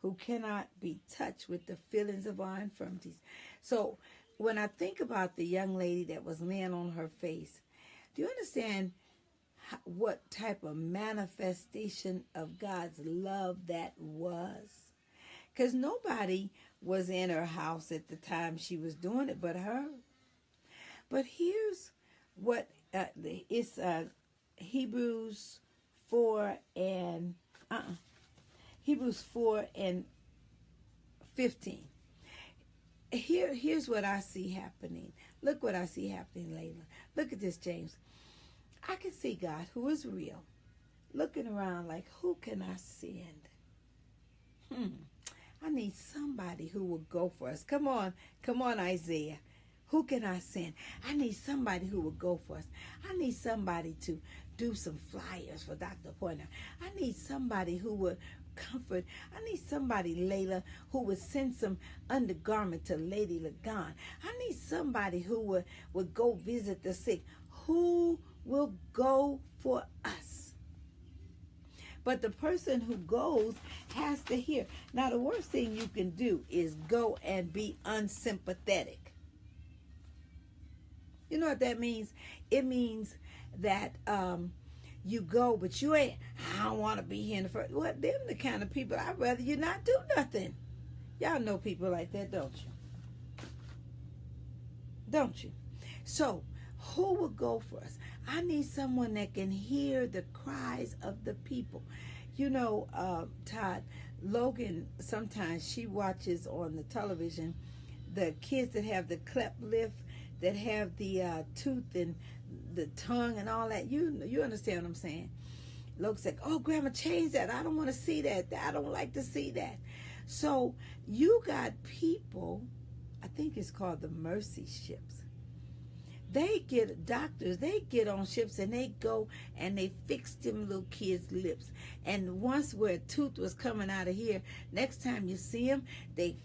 who cannot be touched with the feelings of our infirmities. So when I think about the young lady that was laying on her face, do you understand what type of manifestation of God's love that was? Because nobody was in her house at the time she was doing it but her. But here's what it's Hebrews 4 and Hebrews 4 and 15. Here's what I see happening. Look what I see happening, Layla. Look at this, James. I can see God, who is real, looking around like, who can I send? I need somebody who will go for us. Come on, Isaiah. Who can I send? I need somebody who will go for us. I need somebody to do some flyers for Dr. Pointer. I need somebody who would comfort. I need somebody, Layla, who would send some undergarment to Lady Lagan. I need somebody who would go visit the sick. Who will go for us? But the person who goes has to hear. Now, the worst thing you can do is go and be unsympathetic. You know what that means? It means that you go, but you ain't, I don't want to be here in the first. Well, them the kind of people, I'd rather you not do nothing. Y'all know people like that, don't you? Don't you? So, who will go for us? I need someone that can hear the cries of the people. You know, Todd, Logan, sometimes she watches on the television the kids that have the cleft lip, that have the tooth and the tongue and all that. You understand what I'm saying? Logan's like, oh, Grandma, change that. I don't want to see that. I don't like to see that. So you got people, I think it's called the mercy ships. They get doctors, they get on ships and they go and they fix them little kids' lips. And once where a tooth was coming out of here, next time you see them, they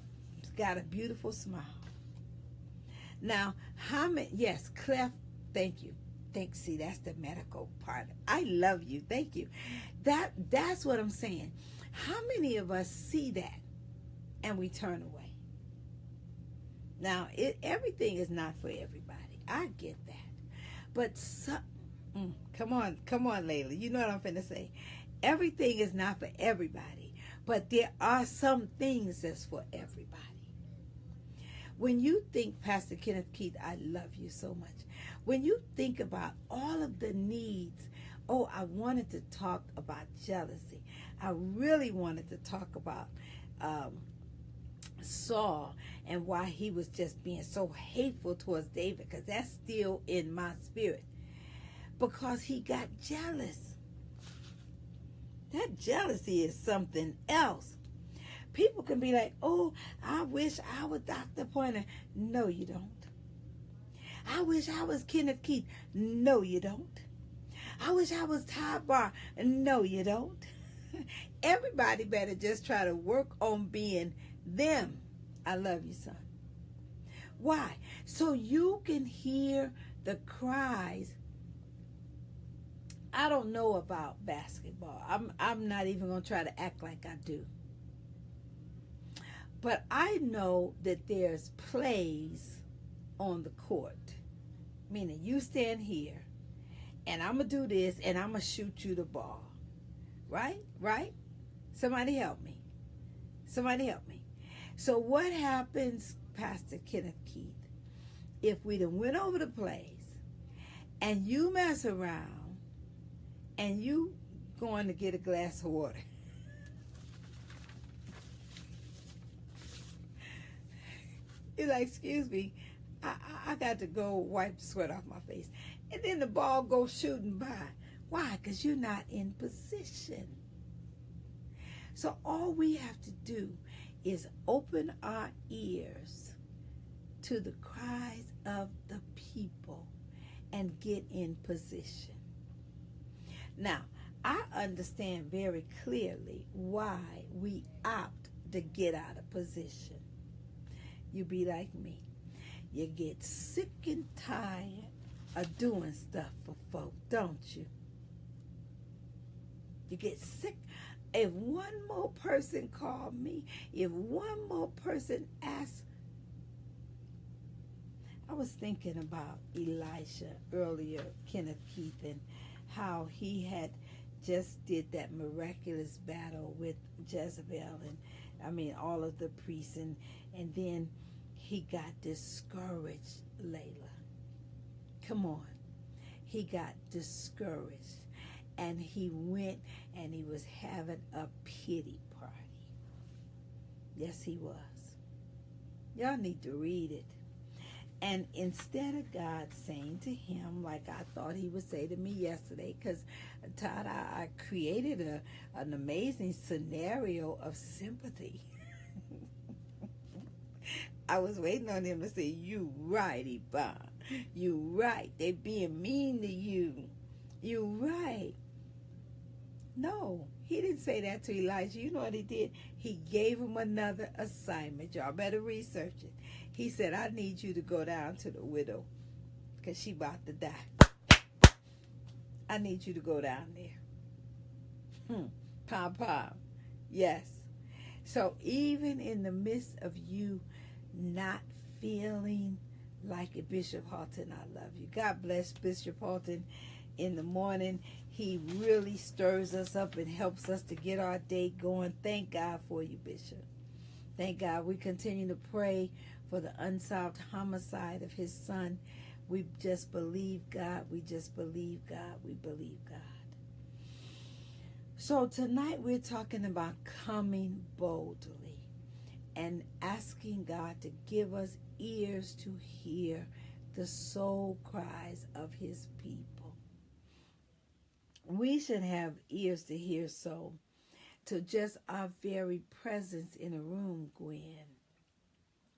got a beautiful smile. Now, how many, yes, cleft, thank you. See, that's the medical part. I love you. Thank you. That's what I'm saying. How many of us see that and we turn away? Now, everything is not for everybody. I get that. But come on, Layla. You know what I'm finna say. Everything is not for everybody. But there are some things that's for everybody. When you think, Pastor Kenneth Keith, I love you so much. When you think about all of the needs, I wanted to talk about jealousy. I really wanted to talk about Saul and why he was just being so hateful towards David, because that's still in my spirit. Because he got jealous. That jealousy is something else. People can be like, oh, I wish I was Dr. Pointer. No, you don't. I wish I was Kenneth Keith. No, you don't. I wish I was Todd Barr. No, you don't. Everybody better just try to work on being them. I love you, son. Why? So you can hear the cries. I don't know about basketball. I'm not even going to try to act like I do. But I know that there's plays on the court. Meaning you stand here and I'm going to do this and I'm going to shoot you the ball. Right? Somebody help me. So what happens, Pastor Kenneth Keith, if we done went over the plays and you mess around and you going to get a glass of water? You're like, excuse me, I got to go wipe the sweat off my face. And then the ball goes shooting by. Why? Because you're not in position. So all we have to do is open our ears to the cries of the people and get in position. Now, I understand very clearly why we opt to get out of position. You be like me. You get sick and tired of doing stuff for folk, don't you? You get sick. If one more person called me, if one more person asked, I was thinking about Elisha earlier, Kenneth Keith, and how he had just did that miraculous battle with Jezebel and all of the priests, and then he got discouraged, Layla. Come on. He got discouraged. And he went and he was having a pity party. Yes, he was. Y'all need to read it. And instead of God saying to him, like I thought he would say to me yesterday, because Todd, I created an amazing scenario of sympathy. I was waiting on him to say, "You right, Yvonne. You right. They being mean to you. You right." No, he didn't say that to Elijah. You know what he did? He gave him another assignment. Y'all better research it. He said, "I need you to go down to the widow because she about to die. I need you to go down there." Pom pom. Yes. So even in the midst of you not feeling like it, Bishop Halton, I love you. God bless Bishop Halton. In the morning, he really stirs us up and helps us to get our day going. Thank God for you, Bishop. Thank God. We continue to pray for the unsolved homicide of his son. We just believe God. We just believe God. We believe God. So tonight we're talking about coming boldly and asking God to give us ears to hear the soul cries of his people. We should have ears to hear soul. To just our very presence in a room, Gwen,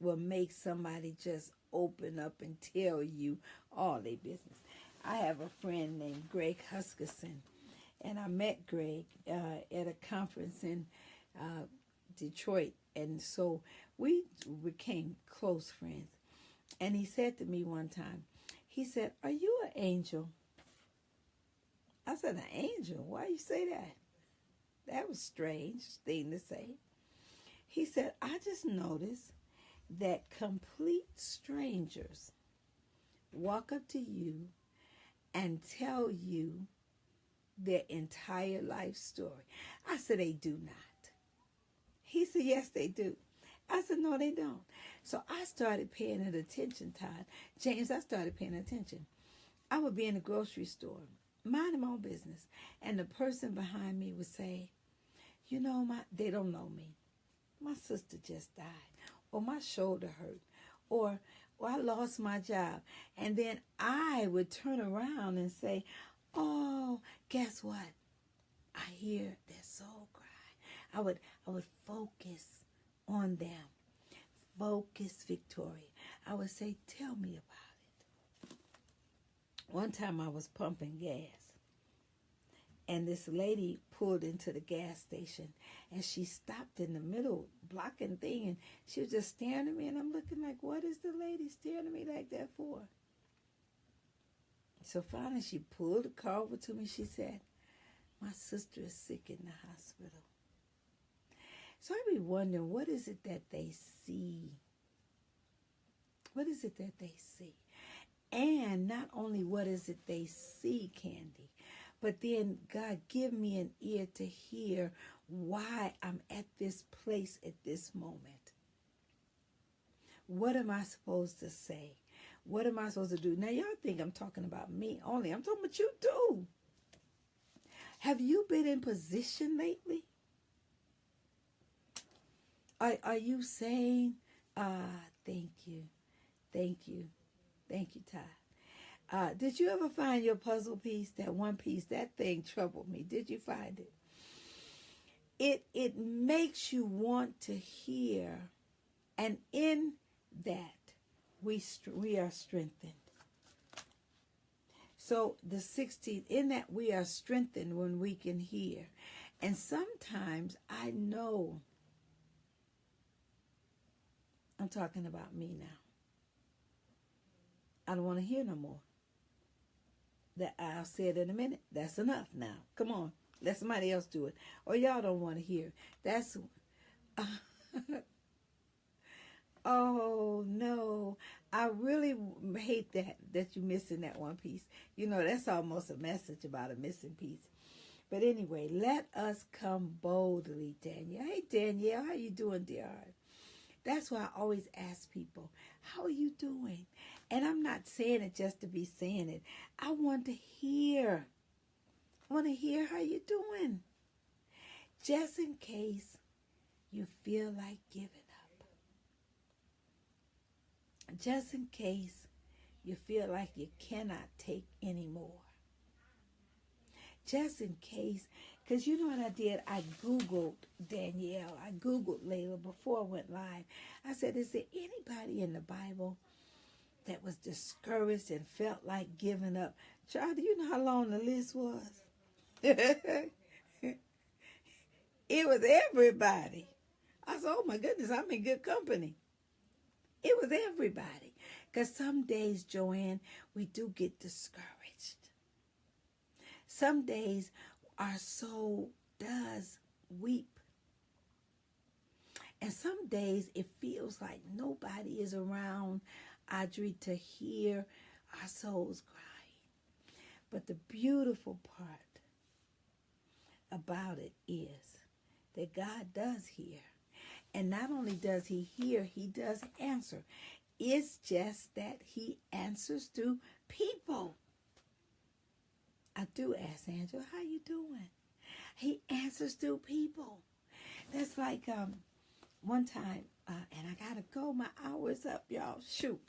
will make somebody just open up and tell you all their business. I have a friend named Greg Huskisson, and I met Greg at a conference in Detroit, and so we became close friends. And he said to me one time, he said, "Are you an angel?" I said, "An angel? Why you say that?" That was a strange thing to say. He said, "I just noticed that complete strangers walk up to you and tell you their entire life story." I said, "They do not." He said, "Yes, they do." I said, "No, they don't." So I started paying attention, Todd. James, I started paying attention. I would be in the grocery store, minding my own business, and the person behind me would say, "You know, they don't know me. My sister just died, or my shoulder hurt, or I lost my job." And then I would turn around and say, "Oh, guess what? I hear their soul cry." I would focus on them. Focus, Victoria. I would say, "Tell me about it." One time I was pumping gas, and this lady pulled into the gas station, and she stopped in the middle, blocking thing, and she was just staring at me, and I'm looking like, what is the lady staring at me like that for? So finally she pulled the car over to me. She said, "My sister is sick in the hospital." So I be wondering, what is it that they see? What is it that they see? And not only what is it they see, Candy, but then God, give me an ear to hear why I'm at this place at this moment. What am I supposed to say? What am I supposed to do? Now, y'all think I'm talking about me only. I'm talking about you too. Have you been in position lately? Are you saying, thank you, Todd. Did you ever find your puzzle piece, that one piece? That thing troubled me. Did you find it? It makes you want to hear, and in that we are strengthened. So the 16th, in that we are strengthened when we can hear. And sometimes I know, I'm talking about me now. I don't want to hear no more. That I'll say it in a minute. That's enough now. Come on. Let somebody else do it. Or y'all don't want to hear. That's... Oh, no. I really hate that you're missing that one piece. You know, that's almost a message about a missing piece. But anyway, let us come boldly, Danielle. Hey, Danielle, how you doing, dear heart? That's why I always ask people, how are you doing? And I'm not saying it just to be saying it. I want to hear want to hear how you're doing. Just in case you feel like giving up. Just in case you feel like you cannot take any more. Just in case, because you know what I did? I Googled Danielle. I Googled Layla before I went live. I said, is there anybody in the Bible that was discouraged and felt like giving up? Child, do you know how long the list was? It was everybody. I said, oh my goodness, I'm in good company. It was everybody. Because some days, Joanne, we do get discouraged. Some days our soul does weep. And some days it feels like nobody is around, Audrey, to hear our souls crying. But the beautiful part about it is that God does hear. And not only does he hear, he does answer. It's just that he answers through people. I do ask Angela, how you doing? He answers through people. That's like one time, and I gotta go. My hour's up, y'all. Shoot,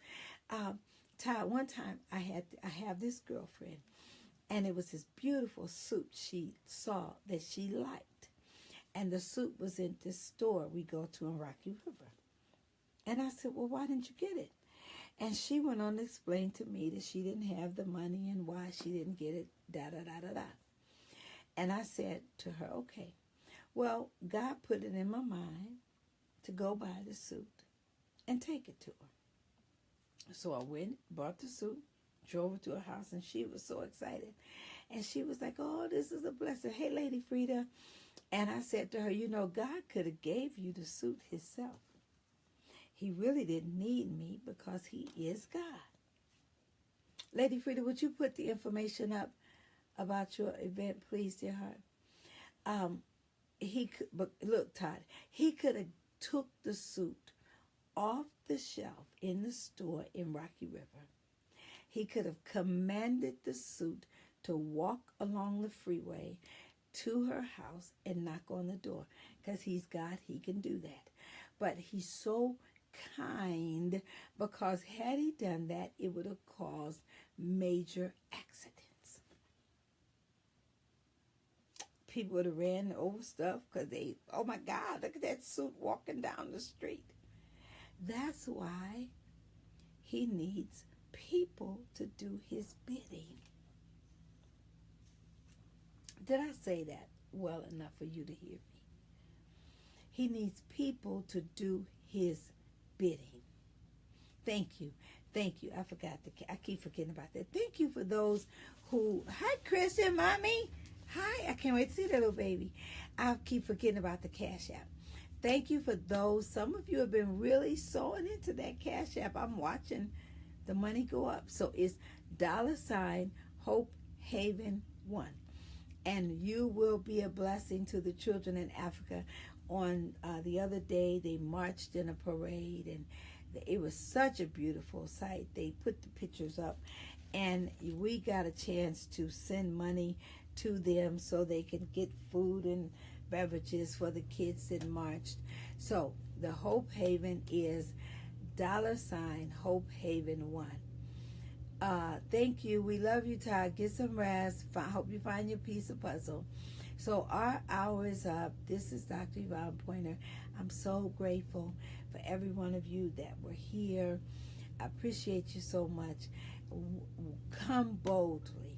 Todd. One time I have this girlfriend, and it was this beautiful suit she saw that she liked, and the suit was in this store we go to in Rocky River. And I said, well, why didn't you get it? And she went on to explain to me that she didn't have the money and why she didn't get it, da-da-da-da-da. And I said to her, okay, well, God put it in my mind to go buy the suit and take it to her. So I went, bought the suit, drove her to her house, and she was so excited. And she was like, oh, this is a blessing. Hey, Lady Frida. And I said to her, you know, God could have gave you the suit himself. He really didn't need me because he is God. Lady Frida, would you put the information up about your event, please, dear heart? But look, Todd, he could have took the suit off the shelf in the store in Rocky River. He could have commanded the suit to walk along the freeway to her house and knock on the door. Because he's God, he can do that. But he's so kind, because had he done that, it would have caused major accidents. People would have ran over stuff because they, oh my God, look at that suit walking down the street. That's why he needs people to do his bidding. Did I say that well enough for you to hear me? He needs people to do his bidding. Thank you. Thank you. I keep forgetting about that. Thank you for those who, hi Christian, mommy. Hi, I can't wait to see that little baby. I keep forgetting about the Cash App. Thank you for those. Some of you have been really sewing into that Cash App. I'm watching the money go up. So it's $ Hope Haven 1. And you will be a blessing to the children in Africa. On the other day, they marched in a parade, and it was such a beautiful sight. They put the pictures up, and we got a chance to send money to them so they can get food and beverages for the kids that marched. So the Hope Haven is $ Hope Haven 1. Thank you. We love you, Todd. Get some rest. Hope you find your piece of puzzle. So our hour is up. This is Dr. Yvonne Pointer. I'm so grateful for every one of you that were here. I appreciate you so much. Come boldly.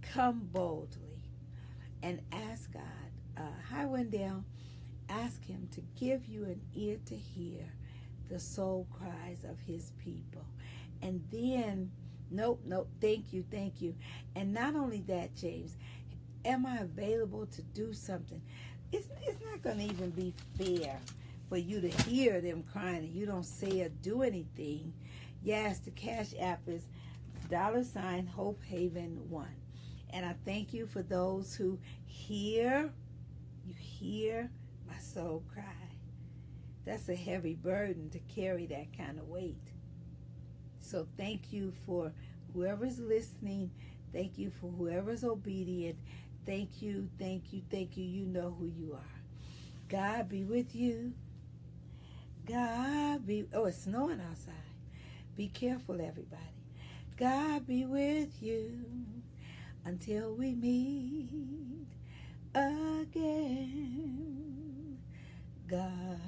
Come boldly. And ask God. Hi, Wendell. Ask him to give you an ear to hear the soul cries of his people. And then, nope, thank you. And not only that, James, am I available to do something? It's not going to even be fair for you to hear them crying and you don't say or do anything. Yes, the Cash App is $ Hope Haven 1. And I thank you for those who hear my soul cry. That's a heavy burden to carry that kind of weight. So thank you for whoever's listening. Thank you for whoever's obedient. Thank you, thank you, thank you. You know who you are. God be with you. God be, oh, it's snowing outside. Be careful, everybody. God be with you until we meet again. God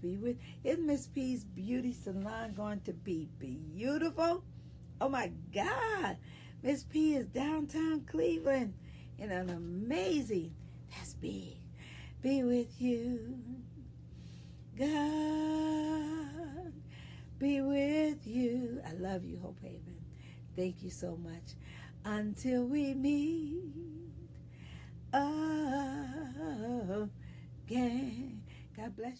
be with. Is Miss P's beauty salon going to be beautiful? Oh my God. Miss P is downtown Cleveland in an amazing, that's big, be with you. God be with you. I love you, Hope Haven. Thank you so much. Until we meet again. God bless you.